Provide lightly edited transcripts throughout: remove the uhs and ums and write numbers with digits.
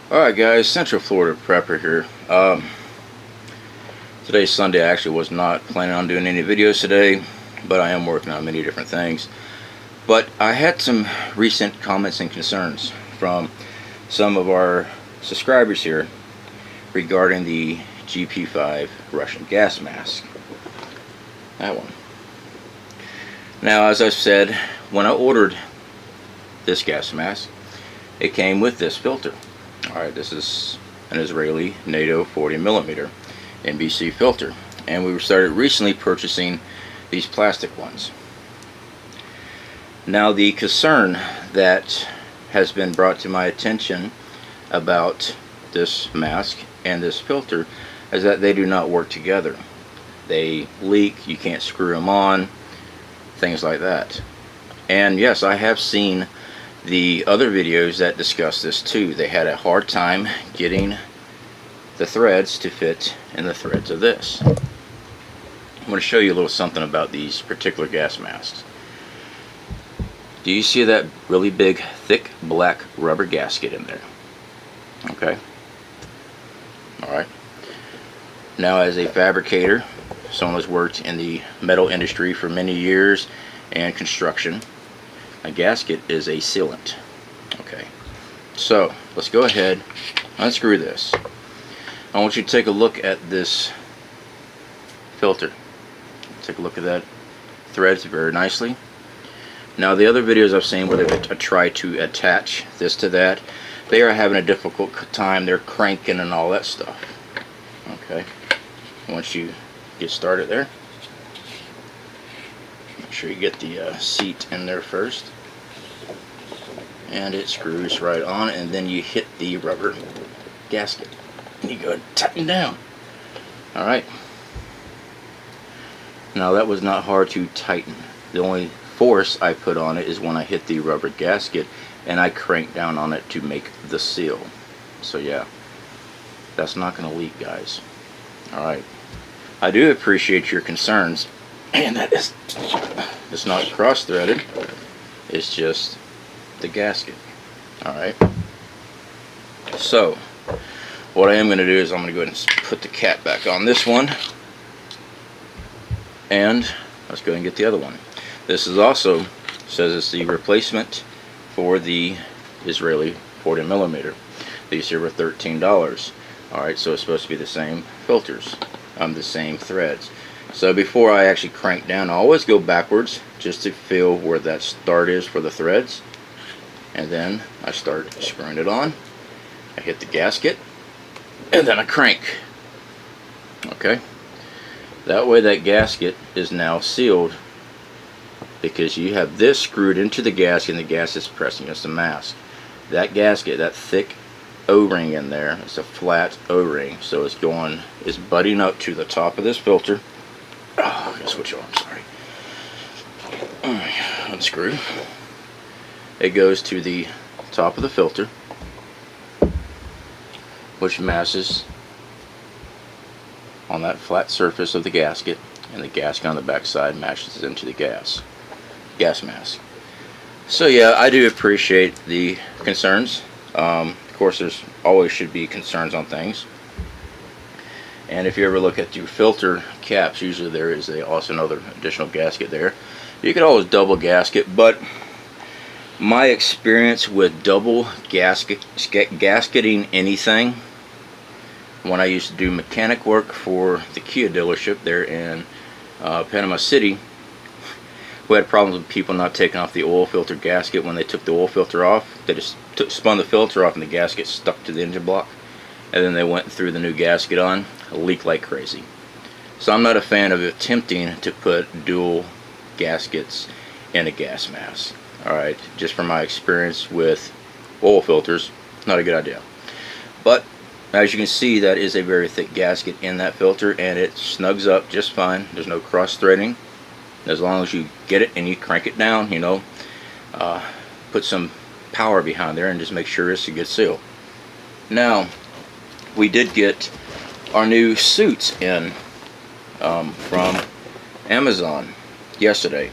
Alright guys, Central Florida Prepper here. Today's Sunday. I actually was not planning on doing any videos today, but I am working on many different things. But I had some recent comments and concerns from some of our subscribers here regarding the GP-5 Russian gas mask. That one. Now, as I've said, when I ordered this gas mask, it came with this filter. Alright, this is an Israeli NATO 40mm NBC filter, and we started recently purchasing these plastic ones. Now, the concern that has been brought to my attention about this mask and this filter is that they do not work together. They leak, you can't screw them on, things like that. And yes, I have seen the other videos that discuss this too. They had a hard time getting the threads to fit in the threads of this. I'm going to show you a little something about these particular gas masks. Do you see that really big, thick, black rubber gasket in there? Okay. Alright. Now, as a fabricator, someone who's worked in the metal industry for many years and construction, a gasket is a sealant. Okay, so let's go ahead, unscrew this. I want you to take a look at this filter. Take a look at that threads very nicely. Now, the other videos I've seen where they've tried to attach this to that, they are having a difficult time. They're cranking and all that stuff. Okay, once you get started there, make sure you get the seat in there first, and it screws right on, and then you hit the rubber gasket and you go and tighten down. Alright, now that was not hard to tighten. The only force I put on it is when I hit the rubber gasket and I crank down on it to make the seal. So yeah, that's not going to leak, guys. Alright, I do appreciate your concerns, and that is, it's not cross-threaded, it's just the gasket. Alright, so what I am going to do is I'm going to go ahead and put the cap back on this one, and let's go ahead and get the other one. This is also, says it's the replacement for the Israeli 40mm. These here were $13. Alright, so it's supposed to be the same filters, the same threads. So before I actually crank down, I always go backwards just to feel where that start is for the threads, and then I start screwing it on. I hit the gasket, and then I crank. Okay, that way that gasket is now sealed, because you have this screwed into the gasket and the gas is pressing against the mask. That gasket, that thick O-ring in there, it's a flat O-ring, so it's butting up to the top of this filter. Oh, I gotta switch on, sorry. Unscrew. It goes to the top of the filter, which masses on that flat surface of the gasket, and the gasket on the back side matches into the gas mask. So yeah, I do appreciate the concerns. Of course, there's always should be concerns on things. And if you ever look at your filter caps, usually there is also another additional gasket there. You could always double gasket, but my experience with double gasketing anything, when I used to do mechanic work for the Kia dealership there in Panama City, we had problems with people not taking off the oil filter gasket. When they took the oil filter off, they just spun the filter off and the gasket stuck to the engine block, and then they went through the new gasket on. Leak like crazy. So I'm not a fan of attempting to put dual gaskets in a gas mask. Alright, just from my experience with oil filters, not a good idea. But as you can see, that is a very thick gasket in that filter, and it snugs up just fine. There's no cross threading. As long as you get it and you crank it down, you know, put some power behind there and just make sure it's a good seal. Now, we did get our new suits in from Amazon yesterday.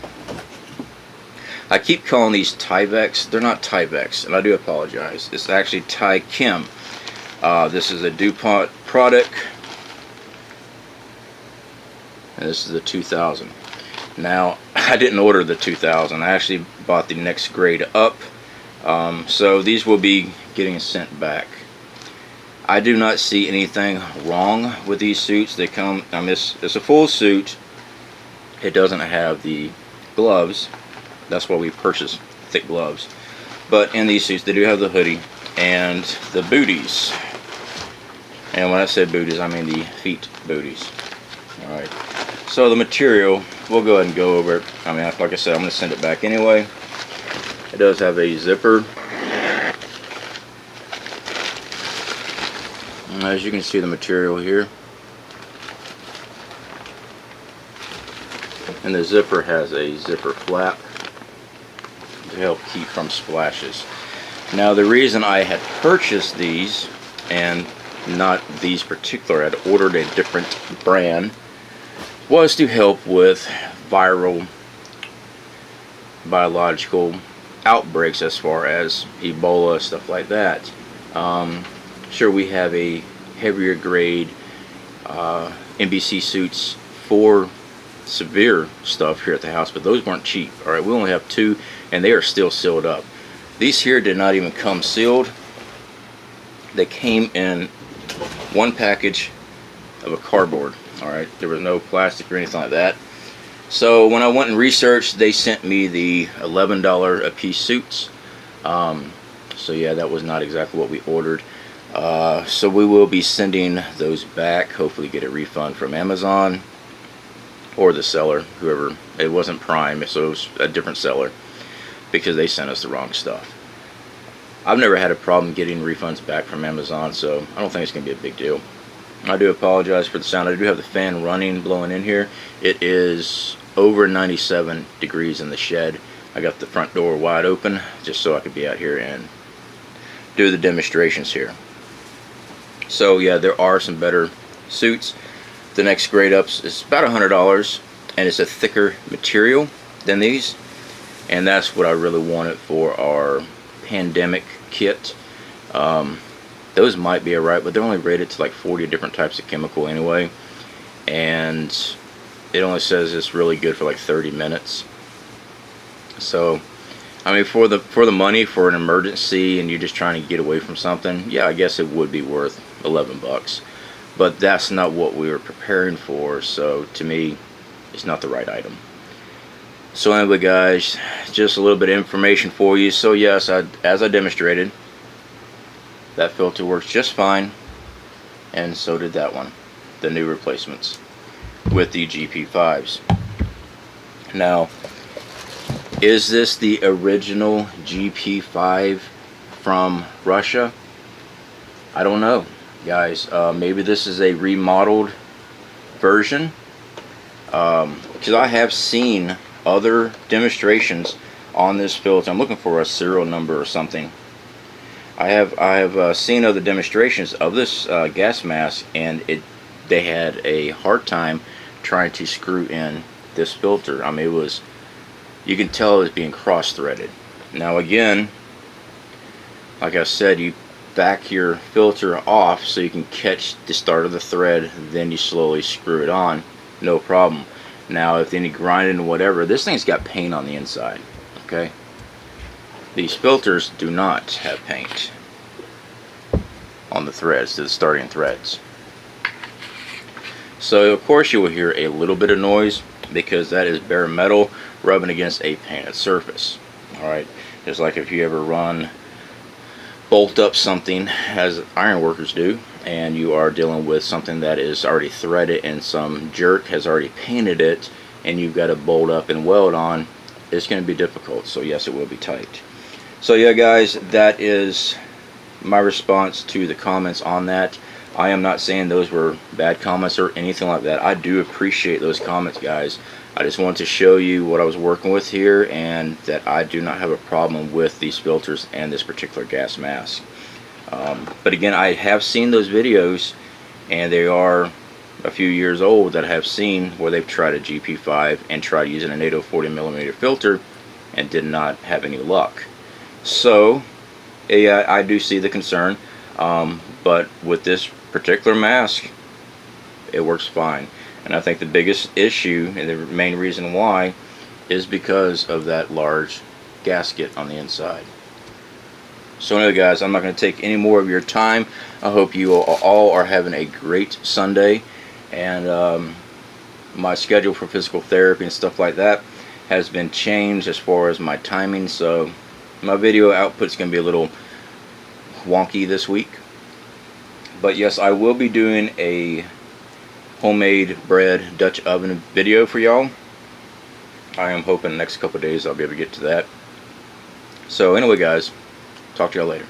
I keep calling these Tyveks. They're not Tyveks, and I do apologize. It's actually Ty Kim. This is a DuPont product, and this is the 2000. Now, I didn't order the 2000. I actually bought the next grade up. So these will be getting sent back. I do not see anything wrong with these suits. They come, it's a full suit. It doesn't have the gloves. That's why we purchased thick gloves. But in these suits, they do have the hoodie and the booties. And when I say booties, I mean the feet booties. Alright. So the material, we'll go ahead and go over it. I mean, like I said, I'm going to send it back anyway. It does have a zipper. And as you can see, the material here. And the zipper has a zipper flap to help keep from splashes. Now, the reason I had purchased these, and not these particular, I had ordered a different brand, was to help with viral, biological outbreaks as far as Ebola, stuff like that. Sure, we have a heavier grade NBC suits for severe stuff here at the house, but those weren't cheap. Alright, we only have 2, and they are still sealed up. These here did not even come sealed. They came in one package of a cardboard. Alright, there was no plastic or anything like that. So when I went and researched, they sent me the $11 a piece suits. So yeah, that was not exactly what we ordered. So we will be sending those back, hopefully get a refund from Amazon or the seller, whoever. It wasn't Prime, so it was a different seller, because they sent us the wrong stuff. I've never had a problem getting refunds back from Amazon, so I don't think it's going to be a big deal. I do apologize for the sound. I do have the fan running, blowing in here. It is over 97 degrees in the shed. I got the front door wide open just so I could be out here and do the demonstrations here. So yeah, there are some better suits. The next grade ups is about $100, and it's a thicker material than these, and that's what I really wanted for our pandemic kit. Those might be alright, but they're only rated to like 40 different types of chemical anyway, and it only says it's really good for like 30 minutes. So I mean, for the money, for an emergency, and you're just trying to get away from something, yeah, I guess it would be worth 11 bucks. But that's not what we were preparing for, so to me, it's not the right item. So anyway, guys, just a little bit of information for you. So yes, as I demonstrated, that filter works just fine, and so did that one, the new replacements with the GP-5s. Now, is this the original GP-5 from Russia? I don't know, guys. Maybe this is a remodeled version, because I have seen other demonstrations on this filter. I'm looking for a serial number or something. I have seen other demonstrations of this gas mask, and they had a hard time trying to screw in this filter. I mean, it was, you can tell it was being cross-threaded. Now again, like I said, you back your filter off so you can catch the start of the thread, then you slowly screw it on, no problem. Now if any grinding or whatever, this thing's got paint on the inside, okay? These filters do not have paint on the threads, the starting threads. So of course you will hear a little bit of noise, because that is bare metal rubbing against a painted surface. Alright, just like if you ever bolt up something, as iron workers do, and you are dealing with something that is already threaded and some jerk has already painted it, and you've got to bolt up and weld on, it's going to be difficult. So yes, it will be tight. So yeah, guys, that is my response to the comments on that. I am not saying those were bad comments or anything like that. I do appreciate those comments, guys. I just wanted to show you what I was working with here, and that I do not have a problem with these filters and this particular gas mask. But again, I have seen those videos, and they are a few years old, that I have seen where they've tried a GP-5 and tried using a NATO 40mm filter and did not have any luck. So yeah, I do see the concern. But with this particular mask, it works fine. And I think the biggest issue and the main reason why is because of that large gasket on the inside. So anyway guys, I'm not going to take any more of your time. I hope you all are having a great Sunday, and my schedule for physical therapy and stuff like that has been changed as far as my timing, so my video output is going to be a little wonky this week. But yes, I will be doing a homemade bread Dutch oven video for y'all. I am hoping the next couple of days I'll be able to get to that. So anyway guys, talk to y'all later.